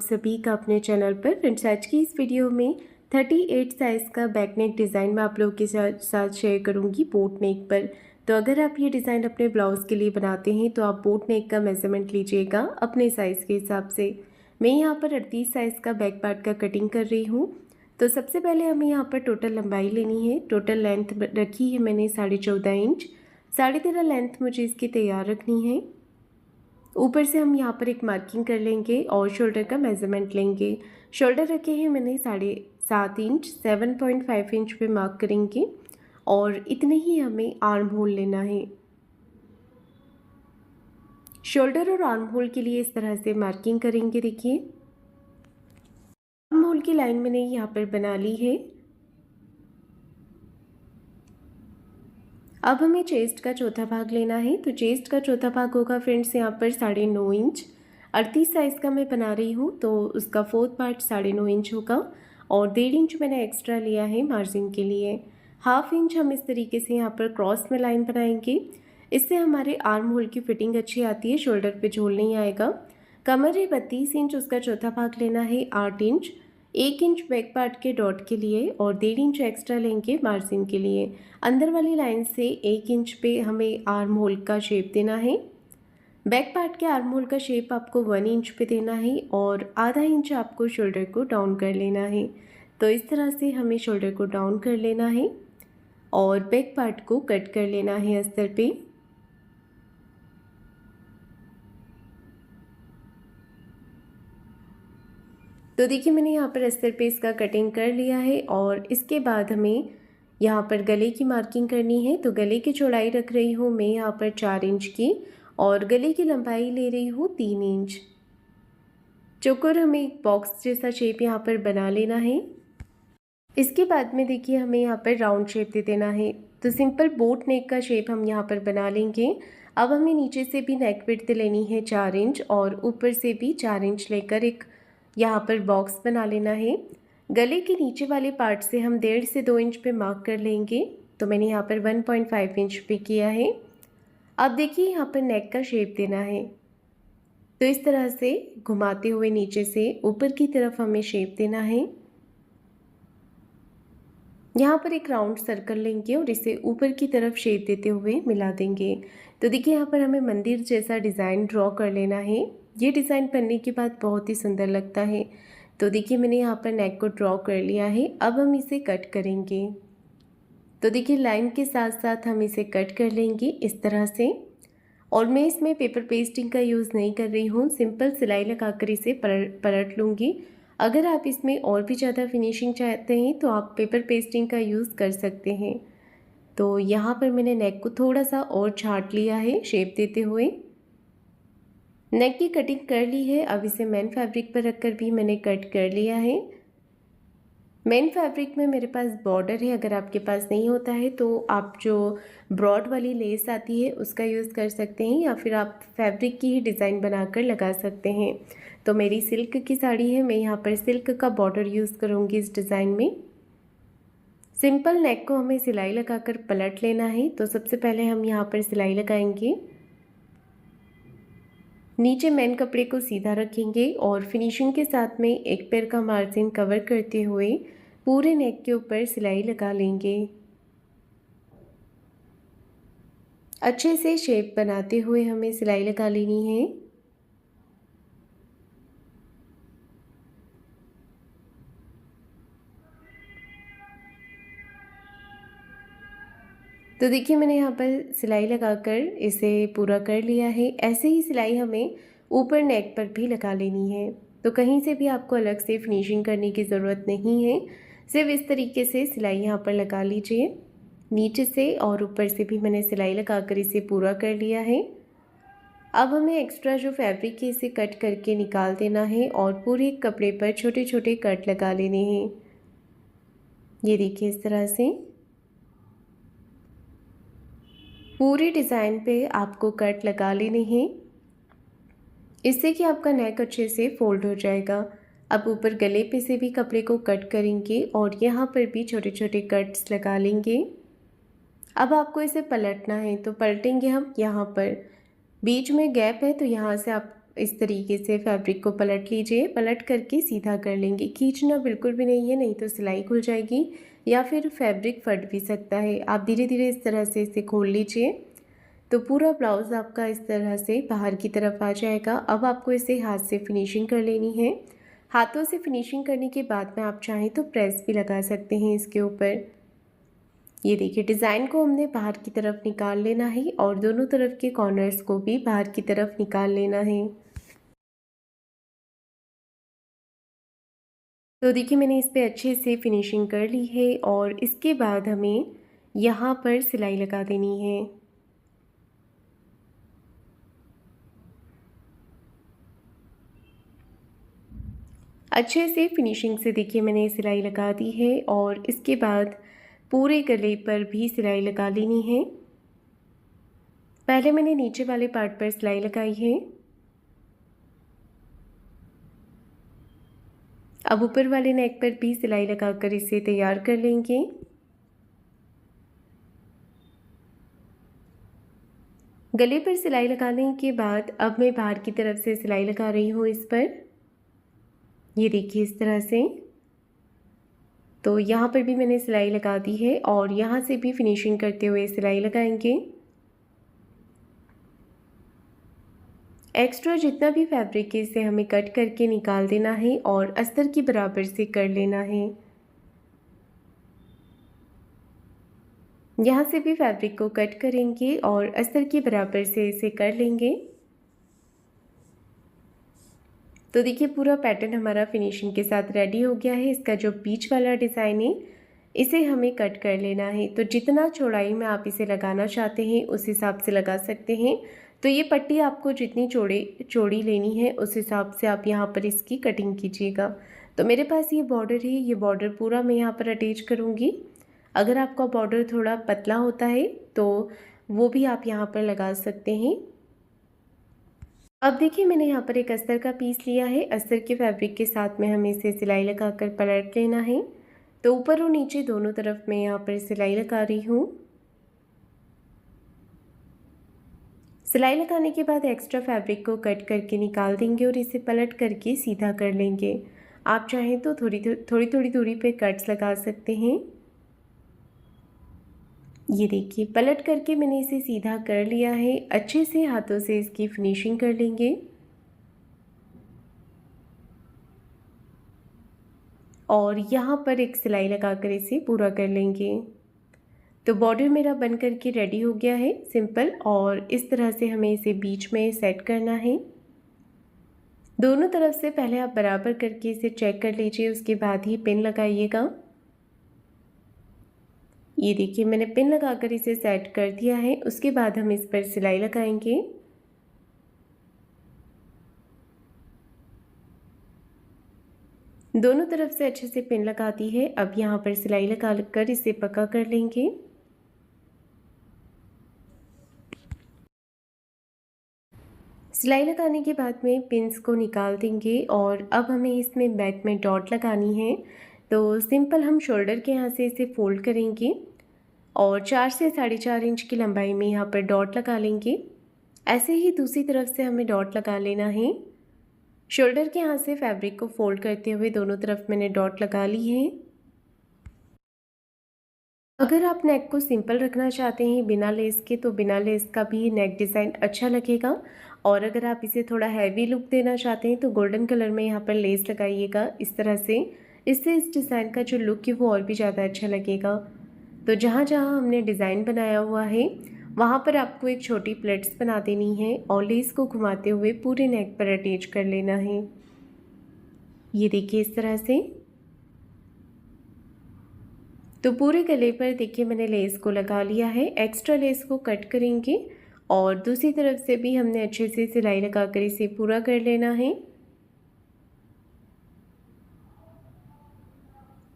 सभी का अपने चैनल पर। फ्रेंड्स, आज की इस वीडियो में 38 साइज़ का बैक नेक डिज़ाइन मैं आप लोगों के साथ शेयर करूंगी बोट नेक पर। तो अगर आप ये डिज़ाइन अपने ब्लाउज़ के लिए बनाते हैं तो आप बोट नेक का मेज़रमेंट लीजिएगा अपने साइज़ के हिसाब से। मैं यहाँ पर 38 साइज़ का बैक पार्ट का कटिंग कर रही हूँ। तो सबसे पहले हमें यहाँ पर टोटल लंबाई लेनी है। टोटल लेंथ रखी है मैंने 14.5 इंच। 13.5 लेंथ मुझे इसकी तैयार रखनी है। ऊपर से हम यहाँ पर एक मार्किंग कर लेंगे और शोल्डर का मेज़रमेंट लेंगे। शोल्डर रखे हैं मैंने 7.5 इंच, 7.5 इंच पे मार्क करेंगे और इतने ही हमें आर्म होल लेना है। शोल्डर और आर्म होल के लिए इस तरह से मार्किंग करेंगे। देखिए, आर्म होल की लाइन मैंने यहाँ पर बना ली है। अब हमें चेस्ट का चौथा भाग लेना है। तो चेस्ट का चौथा भाग होगा फ्रेंड्स यहाँ पर 9.5 इंच। 38 साइज़ का मैं बना रही हूँ तो उसका फोर्थ पार्ट 9.5 इंच होगा और 1.5 इंच मैंने एक्स्ट्रा लिया है मार्जिन के लिए। 1/2 इंच हम इस तरीके से यहाँ पर क्रॉस में लाइन बनाएंगे। इससे हमारे आर्म होल की फिटिंग अच्छी आती है, शोल्डर पे झोल नहीं आएगा। कमर है 32 इंच, उसका चौथा भाग लेना है 8 इंच। 1 इंच बैक पार्ट के डॉट के लिए और 1.5 इंच एक्स्ट्रा लेंगे मार्जिन के लिए। अंदर वाली लाइन से 1 इंच पे हमें आर्म होल का शेप देना है। बैक पार्ट के आर्म होल का शेप आपको 1 इंच पे देना है और आधा इंच आपको शोल्डर को डाउन कर लेना है। तो इस तरह से हमें शोल्डर को डाउन कर लेना है और बैक पार्ट को कट कर लेना है अस्तर पे। तो देखिए, मैंने यहाँ पर अस्तर पे इसका कटिंग कर लिया है और इसके बाद हमें यहाँ पर गले की मार्किंग करनी है। तो गले की चौड़ाई रख रही हूँ मैं यहाँ पर 4 इंच की और गले की लंबाई ले रही हूँ 3 इंच। चौकोर हमें एक बॉक्स जैसा शेप यहाँ पर बना लेना है। इसके बाद में देखिए, हमें यहाँ पर राउंड शेप दे देना है। तो सिंपल बोट नेक का शेप हम यहाँ पर बना लेंगे। अब हमें नीचे से भी नेक विड्थ लेनी है 4 इंच और ऊपर से भी 4 इंच लेकर एक यहाँ पर बॉक्स बना लेना है। गले के नीचे वाले पार्ट से हम 1.5 से 2 इंच पे मार्क कर लेंगे। तो मैंने यहाँ पर 1.5 इंच पे किया है। अब देखिए, यहाँ पर नेक का शेप देना है। तो इस तरह से घुमाते हुए नीचे से ऊपर की तरफ हमें शेप देना है। यहाँ पर एक राउंड सर्कल लेंगे और इसे ऊपर की तरफ शेप देते हुए मिला देंगे। तो देखिए, यहाँ पर हमें मंदिर जैसा डिज़ाइन ड्रॉ कर लेना है। ये डिज़ाइन बनने के बाद बहुत ही सुंदर लगता है। तो देखिए, मैंने यहाँ पर नेक को ड्रॉ कर लिया है। अब हम इसे कट करेंगे। तो देखिए, लाइन के साथ साथ हम इसे कट कर लेंगे इस तरह से। और मैं इसमें पेपर पेस्टिंग का यूज़ नहीं कर रही हूँ, सिंपल सिलाई लगाकर इसे पलट लूँगी। अगर आप इसमें और भी ज़्यादा फिनिशिंग चाहते हैं तो आप पेपर पेस्टिंग का यूज़ कर सकते हैं। तो यहाँ पर मैंने नेक को थोड़ा सा और छाट लिया है शेप देते हुए। नेक की कटिंग कर ली है। अब इसे मेन फैब्रिक पर रखकर भी मैंने कट कर लिया है। मेन फैब्रिक में मेरे पास बॉर्डर है। अगर आपके पास नहीं होता है तो आप जो ब्रॉड वाली लेस आती है उसका यूज़ कर सकते हैं या फिर आप फैब्रिक की ही डिज़ाइन बनाकर लगा सकते हैं। तो मेरी सिल्क की साड़ी है, मैं यहाँ पर सिल्क का बॉर्डर यूज़ करूँगी इस डिज़ाइन में। सिंपल नेक को हमें सिलाई लगाकर पलट लेना है। तो सबसे पहले हम यहाँ पर सिलाई लगाएंगे। नीचे मेन कपड़े को सीधा रखेंगे और फिनिशिंग के साथ में एक पैर का मार्जिन कवर करते हुए पूरे नेक के ऊपर सिलाई लगा लेंगे। अच्छे से शेप बनाते हुए हमें सिलाई लगा लेनी है। तो देखिए, मैंने यहाँ पर सिलाई लगाकर इसे पूरा कर लिया है। ऐसे ही सिलाई हमें ऊपर नेक पर भी लगा लेनी है। तो कहीं से भी आपको अलग से फिनिशिंग करने की ज़रूरत नहीं है, सिर्फ इस तरीके से सिलाई यहाँ पर लगा लीजिए। नीचे से और ऊपर से भी मैंने सिलाई लगाकर इसे पूरा कर लिया है। अब हमें एक्स्ट्रा जो फैब्रिक है इसे कट करके निकाल देना है और पूरे कपड़े पर छोटे छोटे कट लगा लेने हैं। ये देखिए, इस तरह से पूरे डिज़ाइन पे आपको कट लगा लेने हैं, इससे कि आपका नेक अच्छे से फोल्ड हो जाएगा। अब ऊपर गले पे से भी कपड़े को कट करेंगे और यहाँ पर भी छोटे छोटे कट्स लगा लेंगे। अब आपको इसे पलटना है। तो पलटेंगे हम यहाँ पर, बीच में गैप है तो यहाँ से आप इस तरीके से फैब्रिक को पलट लीजिए। पलट करके सीधा कर लेंगे, खींचना बिल्कुल भी नहीं है, नहीं तो सिलाई खुल जाएगी या फिर फैब्रिक फट भी सकता है। आप धीरे धीरे इस तरह से इसे खोल लीजिए तो पूरा ब्लाउज़ आपका इस तरह से बाहर की तरफ आ जाएगा। अब आपको इसे हाथ से फिनिशिंग कर लेनी है। हाथों से फिनिशिंग करने के बाद में आप चाहें तो प्रेस भी लगा सकते हैं इसके ऊपर। ये देखिए, डिज़ाइन को हमने बाहर की तरफ निकाल लेना है और दोनों तरफ के कॉर्नर्स को भी बाहर की तरफ निकाल लेना है। तो देखिए, मैंने इस पे अच्छे से फिनिशिंग कर ली है और इसके बाद हमें यहाँ पर सिलाई लगा देनी है। अच्छे से फिनिशिंग से देखिए मैंने सिलाई लगा दी है और इसके बाद पूरे गले पर भी सिलाई लगा लेनी है। पहले मैंने नीचे वाले पार्ट पर सिलाई लगाई है। अब ऊपर वाले नेक पर भी सिलाई लगाकर इसे तैयार कर लेंगे। गले पर सिलाई लगाने के बाद अब मैं बाहर की तरफ से सिलाई लगा रही हूँ इस पर। ये देखिए इस तरह से। तो यहाँ पर भी मैंने सिलाई लगा दी है और यहाँ से भी फिनिशिंग करते हुए सिलाई लगाएंगे। एक्स्ट्रा जितना भी फैब्रिक है इसे हमें कट करके निकाल देना है और अस्तर की बराबर से कर लेना है। यहाँ से भी फैब्रिक को कट करेंगे और अस्तर के बराबर से इसे कर लेंगे। तो देखिए पूरा पैटर्न हमारा फिनिशिंग के साथ रेडी हो गया है। इसका जो बीच वाला डिज़ाइन है इसे हमें कट कर लेना है। तो जितना चौड़ाई में आप इसे लगाना चाहते हैं उस हिसाब से लगा सकते हैं। तो ये पट्टी आपको जितनी चौड़ी लेनी है उस हिसाब से आप यहाँ पर इसकी कटिंग कीजिएगा। तो मेरे पास ये बॉर्डर है, ये बॉर्डर पूरा मैं यहाँ पर अटैच करूँगी। अगर आपका बॉर्डर थोड़ा पतला होता है तो वो भी आप यहाँ पर लगा सकते हैं। अब देखिए मैंने यहाँ पर एक अस्तर का पीस लिया है। अस्तर के फैब्रिक के साथ में हमें इसे सिलाई लगाकर पलट लेना है। तो ऊपर और नीचे दोनों तरफ मैं यहाँ पर सिलाई लगा रही हूँ। सिलाई लगाने के बाद एक्स्ट्रा फैब्रिक को कट करके निकाल देंगे और इसे पलट करके सीधा कर लेंगे। आप चाहें तो थोड़ी दूरी पे कट्स लगा सकते हैं। ये देखिए पलट करके मैंने इसे सीधा कर लिया है। अच्छे से हाथों से इसकी फिनिशिंग कर लेंगे और यहाँ पर एक सिलाई लगाकर इसे पूरा कर लेंगे। तो बॉर्डर मेरा बन करके रेडी हो गया है सिंपल, और इस तरह से हमें इसे बीच में सेट करना है। दोनों तरफ से पहले आप बराबर करके इसे चेक कर लीजिए, उसके बाद ही पिन लगाइएगा। ये देखिए मैंने पिन लगाकर इसे सेट कर दिया है। उसके बाद हम इस पर सिलाई लगाएंगे। दोनों तरफ से अच्छे से पिन लगा दी है। अब यहाँ पर सिलाई लगा कर इसे पक्का कर लेंगे। सिलाई लगाने के बाद में पिन्स को निकाल देंगे और अब हमें इसमें बैक में डॉट लगानी है। तो सिंपल हम शोल्डर के यहाँ से इसे फोल्ड करेंगे और 4 से 4.5 इंच की लंबाई में यहाँ पर डॉट लगा लेंगे। ऐसे ही दूसरी तरफ से हमें डॉट लगा लेना है। शोल्डर के यहाँ से फैब्रिक को फोल्ड करते हुए दोनों तरफ मैंने डॉट लगा ली है। अगर आप नेक को सिंपल रखना चाहते हैं बिना लेस के, तो बिना लेस का भी नेक डिज़ाइन अच्छा लगेगा। और अगर आप इसे थोड़ा हैवी लुक देना चाहते हैं तो गोल्डन कलर में यहाँ पर लेस लगाइएगा इस तरह से। इससे इस डिज़ाइन का जो लुक है वो और भी ज़्यादा अच्छा लगेगा। तो जहाँ जहाँ हमने डिज़ाइन बनाया हुआ है वहाँ पर आपको एक छोटी प्लेट्स बना देनी है और लेस को घुमाते हुए पूरे नेक पर अटैच कर लेना है। ये देखिए इस तरह से। तो पूरे गले पर देखिए मैंने लेस को लगा लिया है। एक्स्ट्रा लेस को कट करेंगे और दूसरी तरफ से भी हमने अच्छे से सिलाई लगाकर इसे पूरा कर लेना है।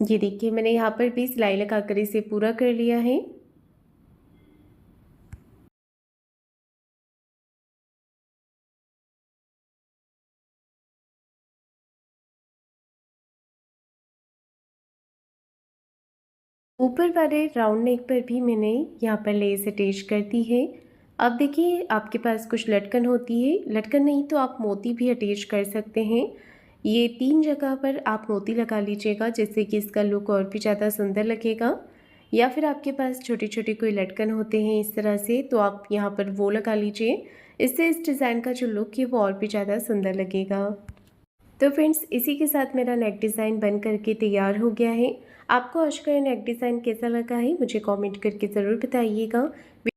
ये देखिए मैंने यहाँ पर भी सिलाई लगाकर इसे पूरा कर लिया है। ऊपर वाले राउंड नेक पर भी मैंने यहाँ पर लेस अटैच कर दी है। अब देखिए आपके पास कुछ लटकन होती है, लटकन नहीं तो आप मोती भी अटैच कर सकते हैं। ये 3 जगह पर आप मोती लगा लीजिएगा जिससे कि इसका लुक और भी ज़्यादा सुंदर लगेगा। या फिर आपके पास छोटे-छोटे कोई लटकन होते हैं इस तरह से तो आप यहाँ पर वो लगा लीजिए। इससे इस डिज़ाइन का जो लुक है वो और भी ज़्यादा सुंदर लगेगा। तो फ्रेंड्स इसी के साथ मेरा नेक डिज़ाइन बन करके तैयार हो गया है। आपको आज का ये नेक डिज़ाइन कैसा लगा है मुझे कमेंट करके ज़रूर बताइएगा।